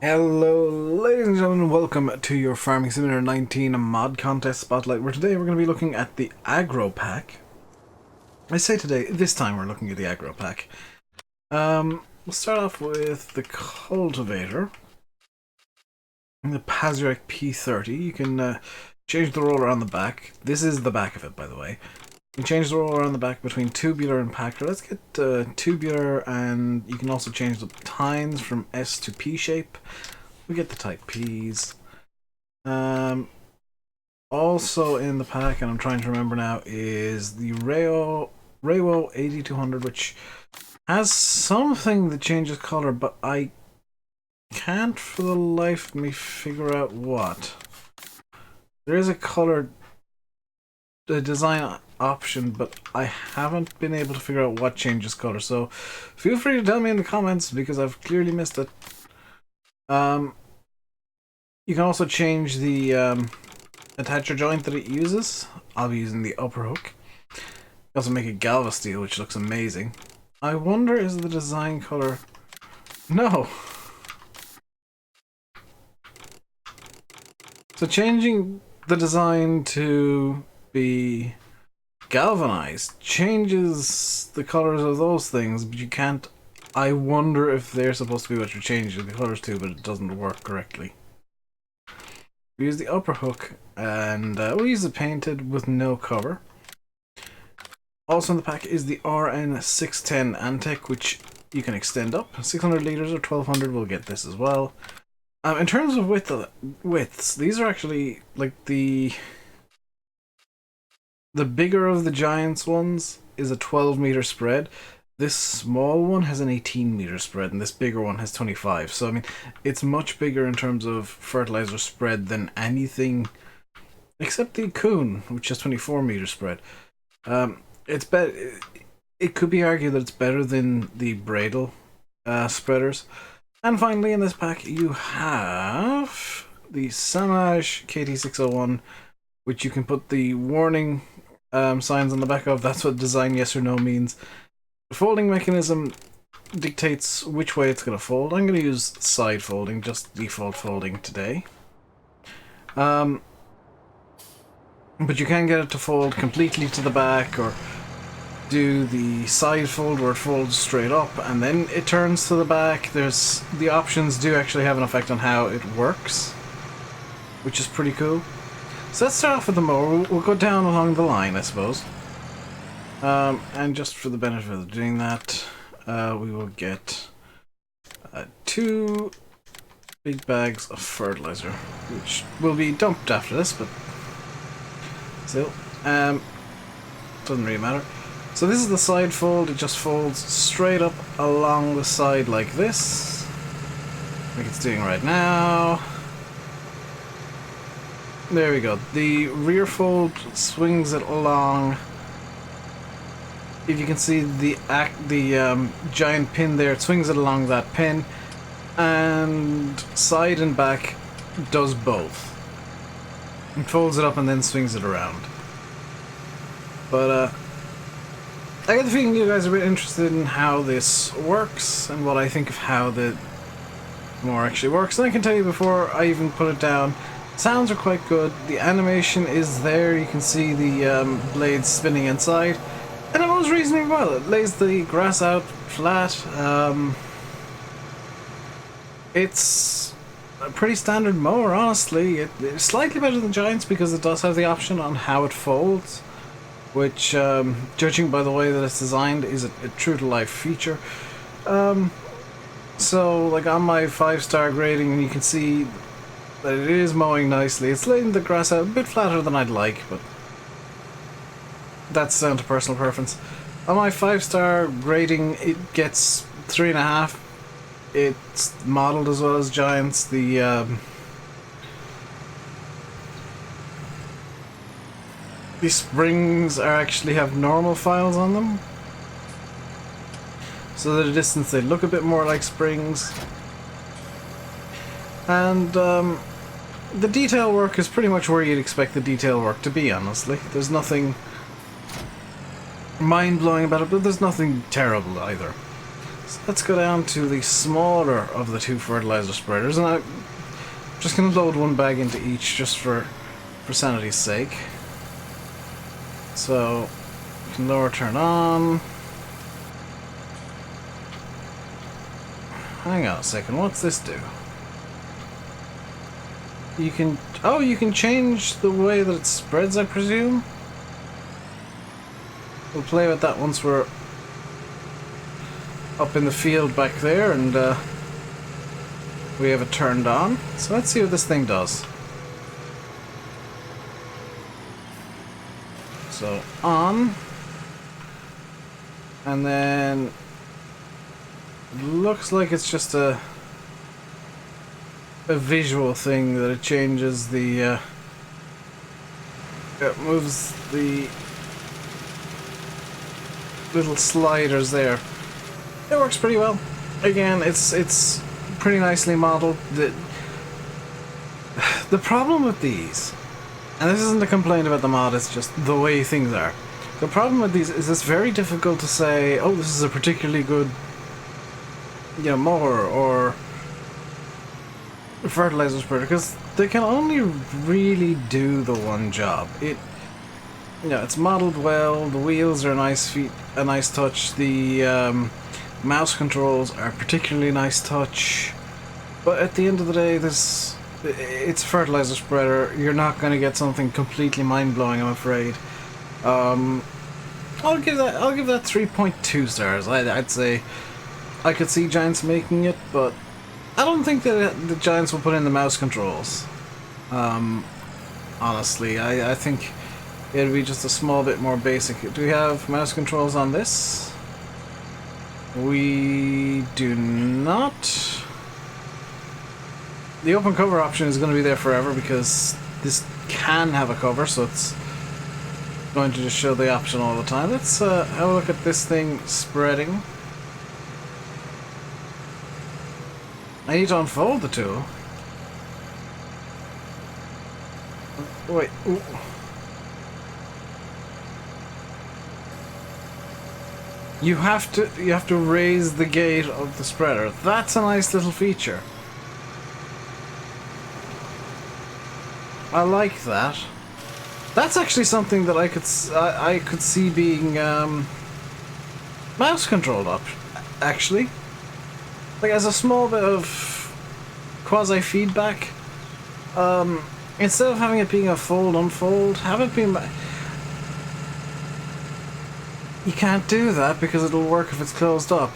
Hello ladies and gentlemen, welcome to your Farming Simulator 19 mod contest spotlight, where today we're going to be looking at the Agro Pack. I say today, this time we're looking at the Agro Pack. We'll start off with the cultivator. The Pazurek P30. You can change the roller on the back. This is the back of it, by the way. You can change the roller on the back between tubular and packer. Let's get tubular, and you can also change the tines from S to P shape. We get the type Ps. Also in the pack, and I'm trying to remember now, is the Rayo 8200, which has something that changes color, but I can't for the life of me figure out what. There is a color design option, but I haven't been able to figure out what changes color, so feel free to tell me in the comments because I've clearly missed it. You can also change the attacher joint that it uses. I'll be using the upper hook. You can also make a galva steel, which looks amazing. I wonder, is the design color... No! So changing the design to be galvanized changes the colors of those things, but you can't... I wonder if they're supposed to be what you're changing the colors to, but it doesn't work correctly. We use the upper hook, and we'll use it painted with no cover. Also in the pack is the RN610 Antec, which you can extend up. 600 liters or 1200, we'll get this as well. In terms of widths, these are actually like the bigger of the giants ones is a 12-meter spread. This small one has an 18-meter spread, and this bigger one has 25. So I mean, it's much bigger in terms of fertilizer spread than anything except the Coon, which has 24-meter spread. It's better. It could be argued that it's better than the Bradle spreaders. And finally, in this pack, you have the Samaj KT601, which you can put the warning signs on the back of. That's what design yes or no means. The folding mechanism dictates which way it's going to fold. I'm going to use side folding, just default folding today. But you can get it to fold completely to the back, or do the side fold where it folds straight up and then it turns to the back. The options do actually have an effect on how it works, which is pretty cool. So let's start off with the mower. We'll go down along the line, I suppose. And just for the benefit of doing that, we will get 2 big bags of fertilizer, which will be dumped after this, but still, doesn't really matter. So this is the side fold. It just folds straight up along the side like this, like it's doing right now. There we go. The rear fold swings it along. If you can see the giant pin there, it swings it along that pin, and side and back does both. It folds it up and then swings it around. But I get the feeling you guys are a bit interested in how this works and what I think of how the mower actually works. And I can tell you before I even put it down, sounds are quite good. The animation is there. You can see the blades spinning inside. And it mows reasonably well. It lays the grass out flat. It's a pretty standard mower, honestly. It's slightly better than Giants because it does have the option on how it folds, which, judging by the way that it's designed, is a true-to-life feature. So, like on my 5-star grading, you can see that it is mowing nicely. It's laying the grass out a bit flatter than I'd like, but that's down to personal preference. On my 5-star grading, it gets 3.5. It's modeled as well as Giants. The springs actually have normal files on them, so at a distance they look a bit more like springs. And the detail work is pretty much where you'd expect the detail work to be, honestly. There's nothing mind-blowing about it, but there's nothing terrible either. So let's go down to the smaller of the two fertilizer spreaders, and I'm just going to load one bag into each just for sanity's sake. So, we can lower turn on. Hang on a second, what's this do? You can... oh, you can change the way that it spreads, I presume? We'll play with that once we're up in the field back there and we have it turned on. So let's see what this thing does. So, on. And then... looks like it's just a visual thing that it changes the it moves the little sliders there. It works pretty well. Again, it's pretty nicely modeled. The problem with these, and this isn't a complaint about the mod, it's just the way things are. The problem with these is it's very difficult to say, oh, this is a particularly good, you know, mower or fertilizer spreader, because they can only really do the one job. It, you know, it's modeled well. The wheels are a nice touch. The mouse controls are particularly nice touch. But at the end of the day, it's a fertilizer spreader. You're not going to get something completely mind-blowing, I'm afraid. I'll give that 3.2 stars. I'd say I could see Giants making it, but I don't think that the Giants will put in the mouse controls. Honestly, I think it'll be just a small bit more basic. Do we have mouse controls on this? We do not. The open cover option is going to be there forever because this can have a cover, so it's going to just show the option all the time. Let's have a look at this thing spreading. I need to unfold the tool. Wait. Ooh. You have to raise the gate of the spreader. That's a nice little feature. I like that. That's actually something that I could see being mouse controlled up. Actually, like as a small bit of quasi feedback. Instead of having it being a fold unfold, have it being. You can't do that because it'll work if it's closed up.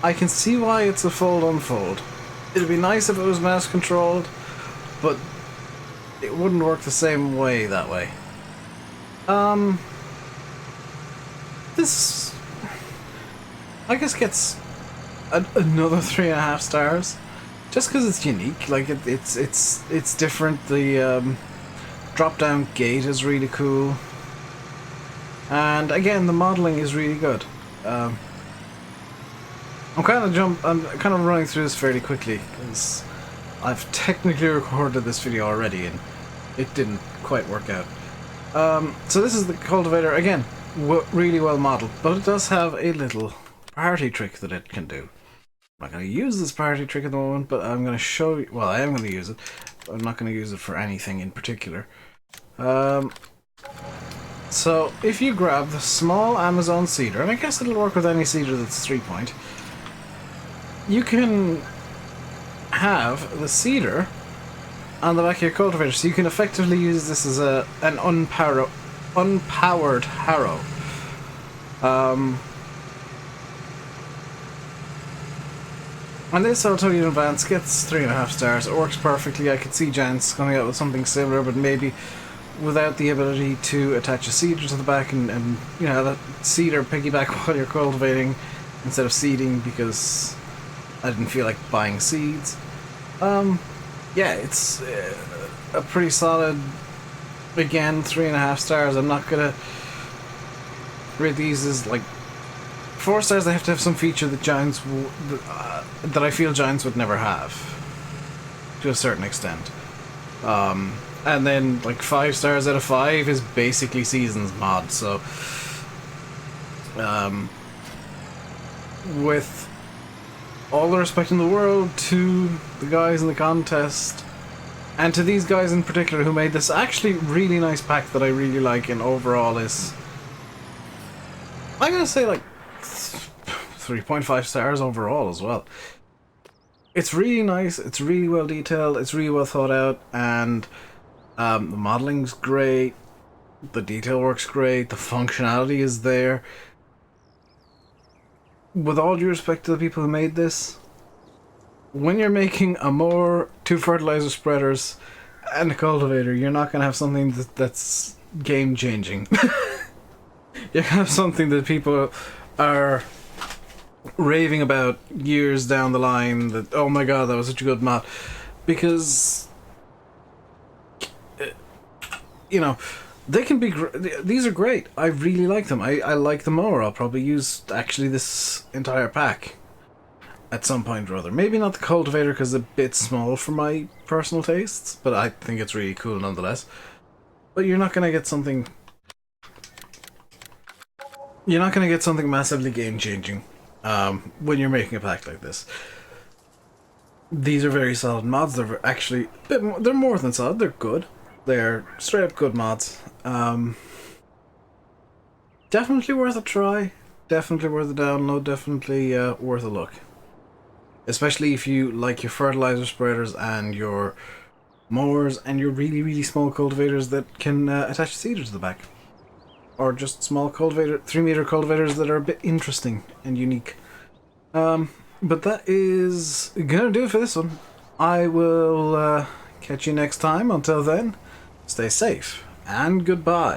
I can see why it's a fold unfold. It'd be nice if it was mouse controlled, but it wouldn't work the same way that way. This I guess gets another 3.5 stars, just because it's unique. Like it's different. The drop down gate is really cool. And again, the modeling is really good. I'm kind of running through this fairly quickly because I've technically recorded this video already and it didn't quite work out. So this is the cultivator, again, really well modeled, but it does have a little party trick that it can do. I'm not going to use this party trick at the moment, but I'm going to show you. Well, I am going to use it, but I'm not going to use it for anything in particular. So, if you grab the small Amazon seeder, and I guess it'll work with any seeder that's 3-point, you can have the seeder on the back of your cultivator, so you can effectively use this as an unpowered harrow. And this, I'll tell you in advance, gets 3.5 stars. It works perfectly. I could see Giants coming out with something similar, but maybe without the ability to attach a seeder to the back and you know, that seeder piggyback while you're cultivating instead of seeding, because I didn't feel like buying seeds. Yeah, it's a pretty solid, again, 3.5 stars. I'm not gonna rate these as like 4 stars. They have to have some feature that Giants that I feel Giants would never have, to a certain extent. And then like 5 stars out of 5 is basically Seasons mod, so with all the respect in the world to the guys in the contest, and to these guys in particular who made this actually really nice pack that I really like, and overall is, I'm gonna say, like 3.5 stars overall as well. It's really nice, it's really well detailed, it's really well thought out, and the modeling's great, the detail work's great, the functionality is there. With all due respect to the people who made this, when you're making a mower, 2 fertilizer spreaders, and a cultivator, you're not going to have something that's game-changing. You're going to have something that people are raving about years down the line, that, oh my god, that was such a good mod. Because, you know, they can be these are great. I really like them. I like the mower. I'll probably use actually this entire pack at some point or other. Maybe not the cultivator because it's a bit small for my personal tastes, but I think it's really cool nonetheless. But you're not gonna get something. You're not gonna get something massively game changing when you're making a pack like this. These are very solid mods. They're actually a bit more, they're more than solid. They're good. They're straight up good mods. Definitely worth a try. Definitely worth a download. Definitely worth a look. Especially if you like your fertilizer spreaders and your mowers and your really, really small cultivators that can attach a seeder to the back. Or just small 3-meter cultivators that are a bit interesting and unique. But that is gonna do it for this one. I will catch you next time. Until then, stay safe and goodbye.